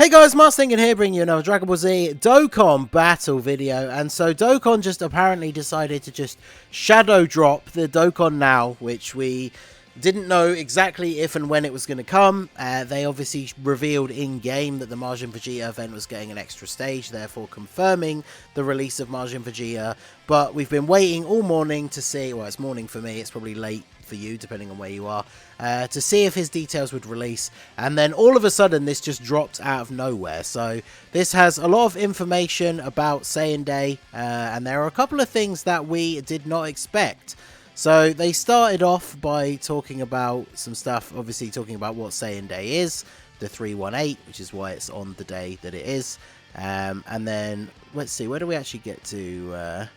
Hey guys, Mustang here bringing you another Dragon Ball Z Dokkan battle video. And so Dokkan just apparently decided to just shadow drop the Dokkan Now, which we didn't know exactly if and when it was going to come. They obviously revealed in-game that the Majin Vegeta event was getting an extra stage, therefore confirming the release of Majin Vegeta. But we've been waiting all morning to see, well, it's morning for me, it's probably late for you, depending on where you are, to see if his details would release. And then all of a sudden, this just dropped out of nowhere. So this has a lot of information about Saiyan Day, and there are a couple of things that we did not expect. So they started off by talking about some stuff, obviously talking about what Saiyan Day is, the 318, which is why it's on the day that it is. And then, let's see, where do we actually get to?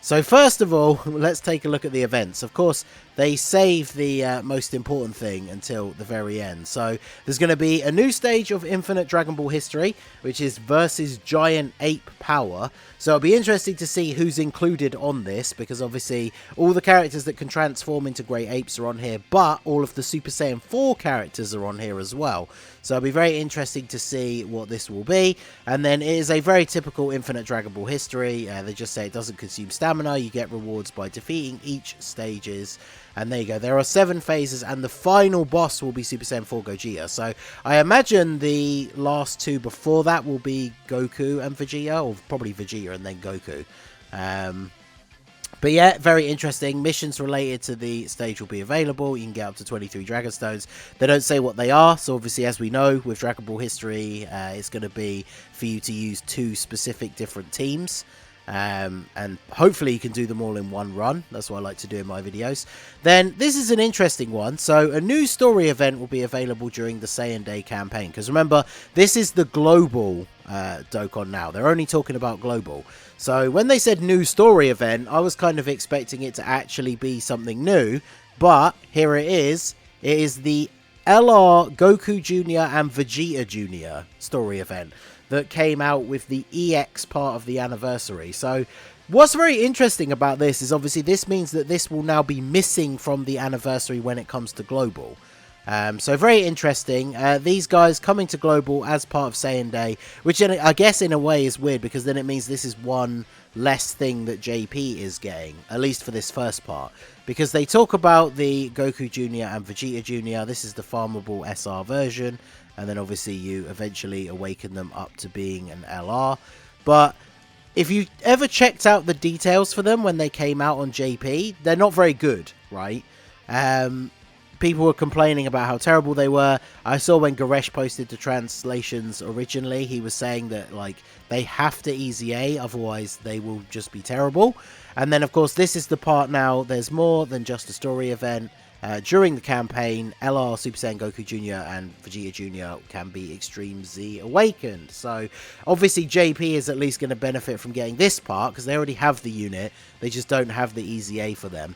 So first of all, let's take a look at the events. Of course, they save the most important thing until the very end. So there's going to be a new stage of Infinite Dragon Ball history, which is versus Giant Ape Power. So it'll be interesting to see who's included on this, because obviously all the characters that can transform into Great Apes are on here, but all of the Super Saiyan 4 characters are on here as well. So it'll be very interesting to see what this will be. And then it is a very typical Infinite Dragon Ball history. They just say it doesn't consume stamina. You get rewards by defeating each stages. And there you go. There are 7 phases, and the final boss will be Super Saiyan 4 Gogeta. So I imagine the last 2 before that will be Goku and Vegeta, or probably Vegeta and then Goku. But yeah, very interesting. Missions related to the stage will be available. You can get up to 23 Dragon Stones. They don't say what they are, so obviously, as we know, with Dragon Ball history, it's going to be for you to use 2 specific different teams. And hopefully you can do them all in one run. That's what I like to do in my videos. Then this is an interesting one. So a new story event will be available during the Saiyan Day campaign, because remember, this is the global Dokkan Now. They're only talking about global. So when they said new story event, I was kind of expecting it to actually be something new, but here it is. It is the LR Goku Jr. and Vegeta Jr. story event that came out with the EX part of the anniversary. So what's very interesting about this is obviously this means that this will now be missing from the anniversary when it comes to global. So very interesting. These guys coming to global as part of Saiyan Day, which I guess in a way is weird, because then it means this is one less thing that JP is getting, at least for this first part. Because they talk about the Goku Jr. and Vegeta Jr. This is the farmable SR version. And then obviously you eventually awaken them up to being an LR. But if you ever checked out the details for them when they came out on JP, they're not very good, right? People were complaining about how terrible they were. I saw when Goresh posted the translations originally, he was saying that like they have to easy A, otherwise they will just be terrible. And then of course this is the part now, there's more than just a story event. During the campaign, LR, Super Saiyan Goku Jr. and Vegeta Jr. can be Extreme Z awakened. So obviously JP is at least going to benefit from getting this part, because they already have the unit. They just don't have the Easy A for them.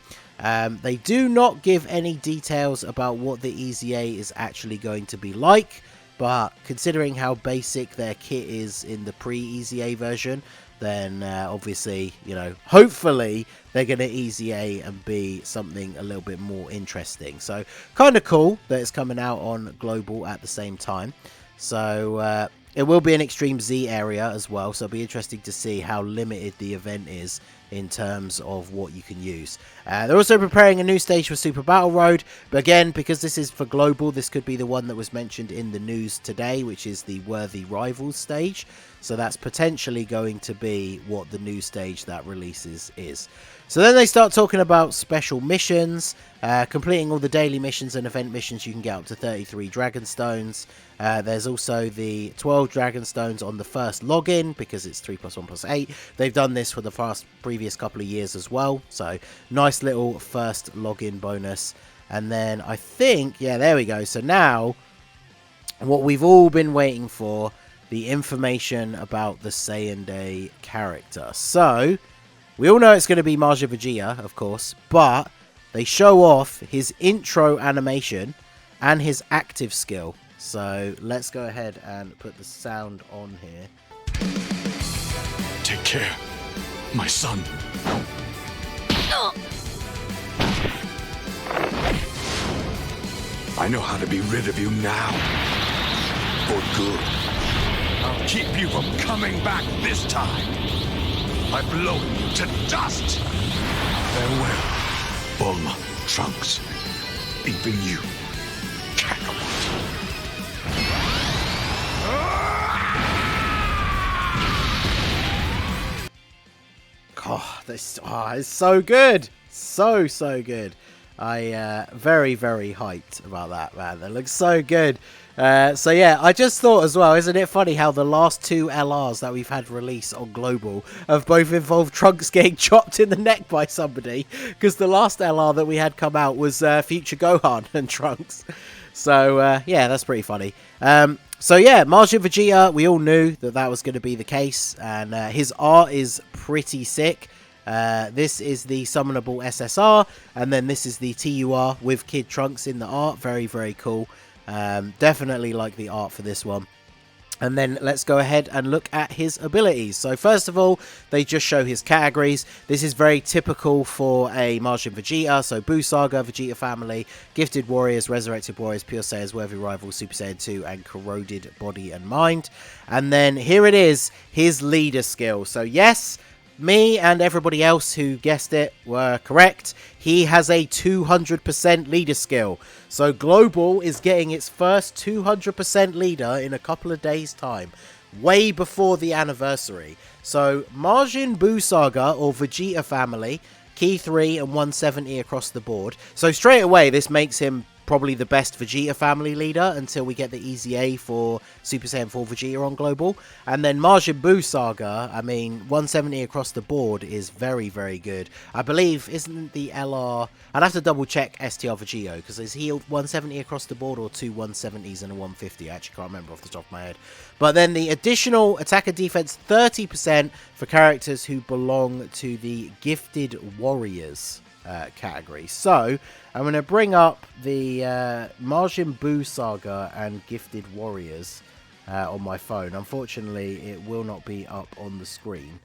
They do not give any details about what the Easy A is actually going to be like, but considering how basic their kit is in the pre-Easy A version, then obviously, you know, hopefully they're going to Easy A and be something a little bit more interesting. So kind of cool that it's coming out on global at the same time. So it will be an Extreme Z area as well, so it'll be interesting to see how limited the event is in terms of what you can use. They're also preparing a new stage for Super Battle Road, but again, because this is for global, this could be the one that was mentioned in the news today, which is the Worthy Rivals stage. So that's potentially going to be what the new stage that releases is. So then they start talking about special missions, completing all the daily missions and event missions. You can get up to 33 Dragon Stones. There's also the 12 Dragon Stones on the first login, because it's 3 + 1 + 8. They've done this for the previous couple of years as well. So nice little first login bonus. And then I think, yeah, there we go. So now what we've all been waiting for, the information about the Saiyan Day character. So we all know it's going to be Majin Vegeta, of course, but they show off his intro animation and his active skill. So let's go ahead and put the sound on here. Take care, my son. I know how to be rid of you now. For good. keep you from coming back this time. I blow you to dust. Farewell, Bulma, Trunks. Even you, Kakarot. It's so good. So good. I very hyped about that, man. That looks so good. So yeah, I just thought as well, isn't it funny how the last two LRs that we've had released on Global have both involved Trunks getting chopped in the neck by somebody? Because the last LR that we had come out was Future Gohan and Trunks. So yeah, that's pretty funny. So yeah, Majin Vegeta, we all knew that was going to be the case, and his art is pretty sick. This is the summonable SSR, and then this is the TUR with Kid Trunks in the art. Very cool. Definitely like the art for this one. And then let's go ahead and look at his abilities. So first of all, they just show his categories. This is very typical for a Majin Vegeta. So Buu Saga, Vegeta Family, Gifted Warriors, Resurrected Warriors, Pure Saiyans, Worthy Rivals, Super Saiyan 2, and Corroded Body and Mind. And then here it is, his leader skill. So yes, me and everybody else who guessed it were correct. He has a 200% leader skill. So Global is getting its first 200% leader in a couple of days' time. Way before the anniversary. So Majin Buu Saga or Vegeta Family, Key 3 and 170 across the board. So straight away this makes him probably the best Vegeta Family leader until we get the Easy A for Super Saiyan 4 Vegeta on Global. And then Majin Buu Saga, I mean, 170 across the board is very good. I believe, isn't the LR... I'd have to double check STR Vegeta, because is he 170 across the board or two 170s and a 150? I actually can't remember off the top of my head. But then the additional attack and defense 30% for characters who belong to the Gifted Warriors category. So I'm going to bring up the Majin Buu Saga and Gifted Warriors on my phone. Unfortunately, it will not be up on the screen.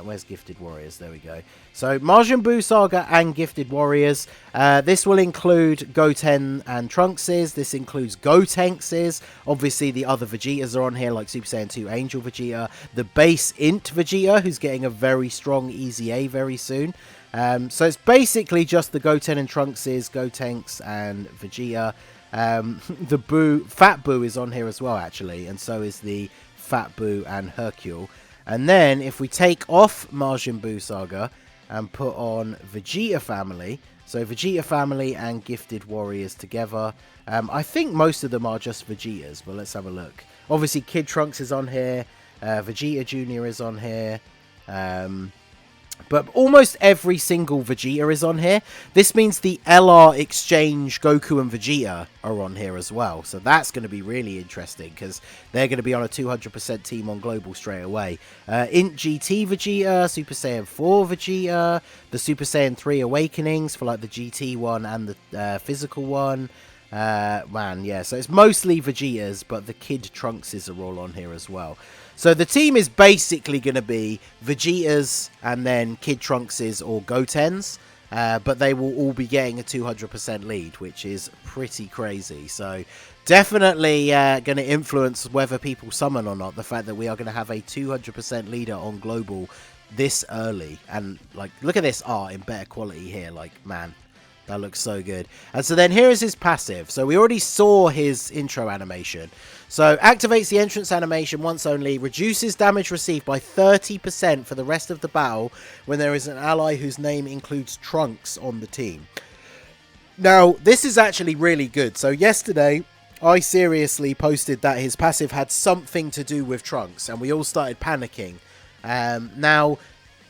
Where's Gifted Warriors? There we go. So Majin Buu Saga and Gifted Warriors. This will include Goten and Trunkses. This includes Gotenks. Obviously, the other Vegetas are on here, like Super Saiyan 2 Angel Vegeta. The base Int Vegeta, who's getting a very strong Easy A very soon. So it's basically just the Goten and Trunkses, Gotenks and Vegeta. The Fat Buu is on here as well, actually, and so is the Fat Buu and Hercule. And then if we take off Majin Buu Saga and put on Vegeta Family, so Vegeta Family and Gifted Warriors together, I think most of them are just Vegetas, but let's have a look. Obviously Kid Trunks is on here, Vegeta Jr. is on here, but almost every single Vegeta is on here. This means the LR Exchange Goku and Vegeta are on here as well. So that's going to be really interesting because they're going to be on a 200% team on Global straight away. Int GT Vegeta, Super Saiyan 4 Vegeta, the Super Saiyan 3 Awakenings for like the GT one and the physical one. Man, yeah, so it's mostly Vegetas, but the Kid Trunkses are all on here as well. So the team is basically going to be Vegetas and then Kid Trunkses or Gotens, but they will all be getting a 200% lead, which is pretty crazy. So definitely going to influence whether people summon or not, the fact that we are going to have a 200% leader on Global this early. And like, look at this art in better quality here, like, man. That looks so good. And so then here is his passive. So we already saw his intro animation. So activates the entrance animation once only, reduces damage received by 30% for the rest of the battle when there is an ally whose name includes Trunks on the team. Now, this is actually really good. So yesterday, I seriously posted that his passive had something to do with Trunks, and we all started panicking. Now,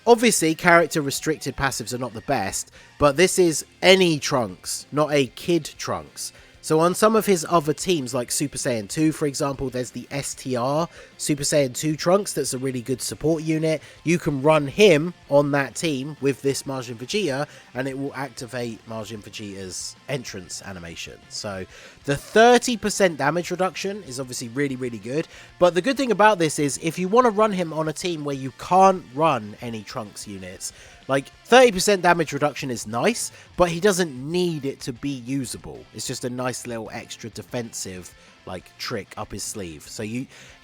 obviously, character restricted passives are not the best, but this is any Trunks, not a Kid Trunks. So on some of his other teams, like Super Saiyan 2, for example, there's the STR Super Saiyan 2 Trunks. That's a really good support unit. You can run him on that team with this Majin Vegeta, and it will activate Majin Vegeta's entrance animation. So the 30% damage reduction is obviously really, really good. But the good thing about this is if you want to run him on a team where you can't run any Trunks units, like 30% damage reduction is nice, but he doesn't need it to be usable. It's just a nice little extra defensive like trick up his sleeve. So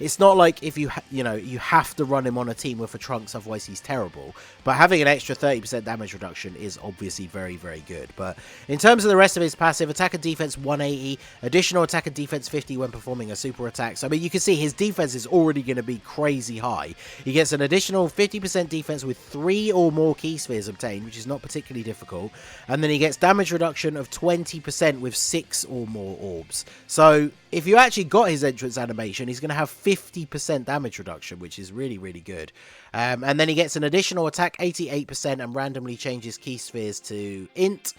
it's not like if you you have to run him on a team with a Trunks, otherwise he's terrible. But having an extra 30% damage reduction is obviously very, very good. But in terms of the rest of his passive, attack and defense 180, additional attack and defense 50 when performing a super attack. So I mean, you can see his defense is already going to be crazy high. He gets an additional 50% defense with 3 or more key spheres obtained, which is not particularly difficult. And then he gets damage reduction of 20% with 6 or more orbs. So if you actually got his entrance animation, he's going to have 50% damage reduction, which is really, really good. And then he gets an additional attack 88% and randomly changes key spheres to int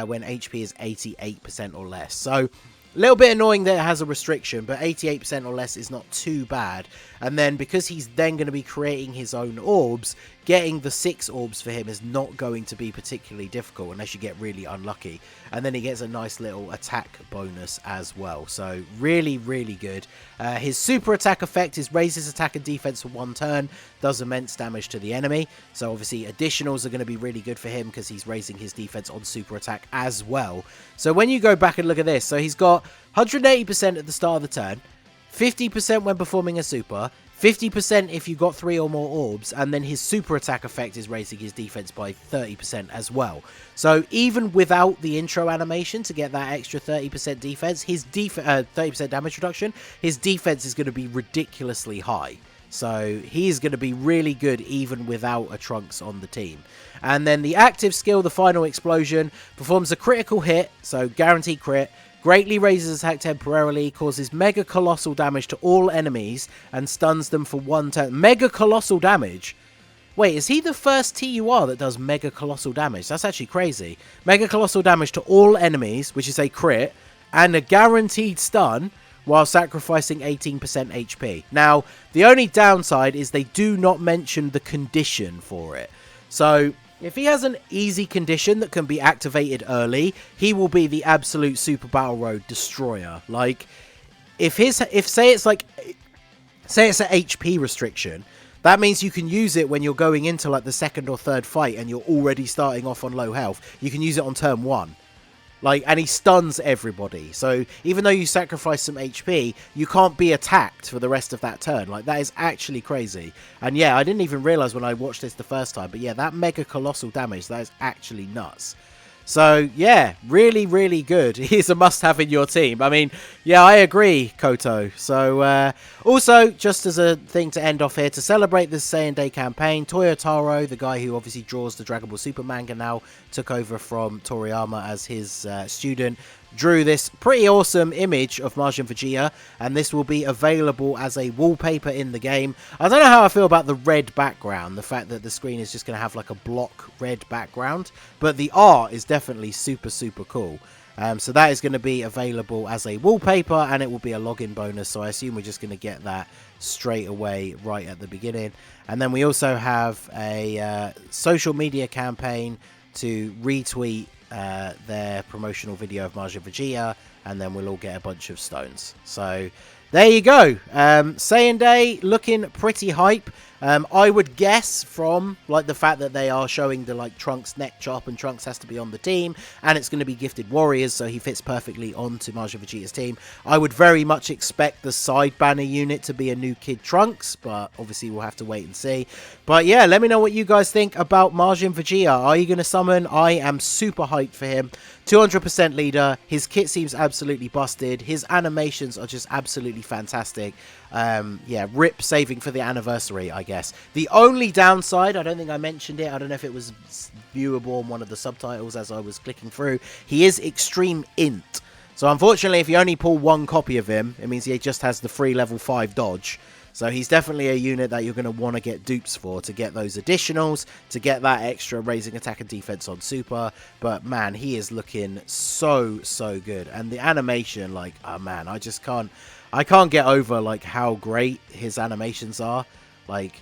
when HP is 88% or less. So a little bit annoying that it has a restriction, but 88% or less is not too bad. And then because he's then going to be creating his own orbs, getting the 6 orbs for him is not going to be particularly difficult unless you get really unlucky. And then he gets a nice little attack bonus as well. So really, really good. His super attack effect is raises attack and defense for 1 turn, does immense damage to the enemy. So obviously additionals are going to be really good for him because he's raising his defense on super attack as well. So when you go back and look at this, so he's got 180% at the start of the turn, 50% when performing a super, 50% if you got 3 or more orbs, and then his super attack effect is raising his defense by 30% as well. So even without the intro animation to get that extra 30% defense, his 30% damage reduction, his defense is going to be ridiculously high. So he is going to be really good even without a Trunks on the team. And then the active skill, the final explosion, performs a critical hit, so guaranteed crit, greatly raises attack temporarily, causes mega colossal damage to all enemies, and stuns them for 1 turn. Mega colossal damage? Wait, is he the first TUR that does mega colossal damage? That's actually crazy. Mega colossal damage to all enemies, which is a crit, and a guaranteed stun, while sacrificing 18% HP. Now, the only downside is they do not mention the condition for it. So if he has an easy condition that can be activated early, he will be the absolute Super Battle Road destroyer. Like, say it's an HP restriction, that means you can use it when you're going into like the 2nd or 3rd fight and you're already starting off on low health. You can use it on turn 1. Like, and he stuns everybody. So even though you sacrifice some HP, you can't be attacked for the rest of that turn. Like, that is actually crazy. And yeah, I didn't even realize when I watched this the first time, but yeah, that mega colossal damage, that is actually nuts. So yeah, really, really good. He's a must-have in your team. I mean, yeah, I agree, Koto. So also, just as a thing to end off here, to celebrate this Saiyan Day campaign, Toyotaro, the guy who obviously draws the Dragon Ball Super manga now, took over from Toriyama as his student, drew this pretty awesome image of Majin Vegeta, and this will be available as a wallpaper in the game. I don't know how I feel about the red background, the fact that the screen is just going to have like a block red background, but the art is definitely super, super cool. So that is going to be available as a wallpaper, and it will be a login bonus, so I assume we're just going to get that straight away right at the beginning. And then we also have a social media campaign to retweet their promotional video of Majin Vegeta, and then we'll all get a bunch of stones. So there you go. Saiyan Day looking pretty hype. I would guess from like the fact that they are showing the like Trunks neck chop, and Trunks has to be on the team, and it's going to be gifted warriors, so he fits perfectly onto Majin Vegeta's team. I would very much expect the side banner unit to be a new Kid Trunks, but obviously we'll have to wait and see. But yeah, let me know what you guys think about Majin Vegeta. Are you going to summon? I am super hyped for him. 200% leader. His kit seems absolutely busted. His animations are just absolutely fantastic. Yeah, rip saving for the anniversary, I guess. The only downside, I don't think I mentioned it, I don't know if it was viewable on one of the subtitles as I was clicking through, he is extreme int. So unfortunately, if you only pull 1 copy of him, it means he just has the free level 5 dodge. So he's definitely a unit that you're going to want to get dupes for, to get those additionals, to get that extra raising attack and defense on super. But man, he is looking so, so good. And the animation, like, oh man, I can't get over like how great his animations are. Like,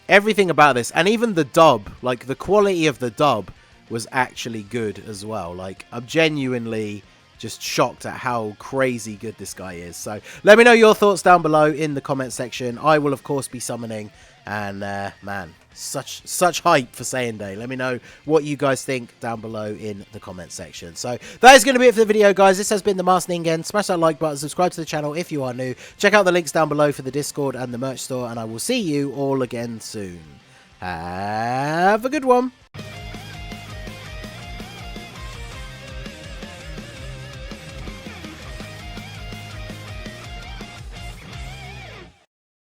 everything about this, and even the dub, like the quality of the dub was actually good as well. Like, I'm genuinely just shocked at how crazy good this guy is. So let me know your thoughts down below in the comment section. I will of course be summoning, and man, such hype for Saiyan Day. Let me know what you guys think down below in the comment section. So that is going to be it for the video, guys. This has been the Master Ningen. Smash that like button, subscribe to the channel if you are new. Check out the links down below for the Discord and the merch store, and I will see you all again soon. Have a good one.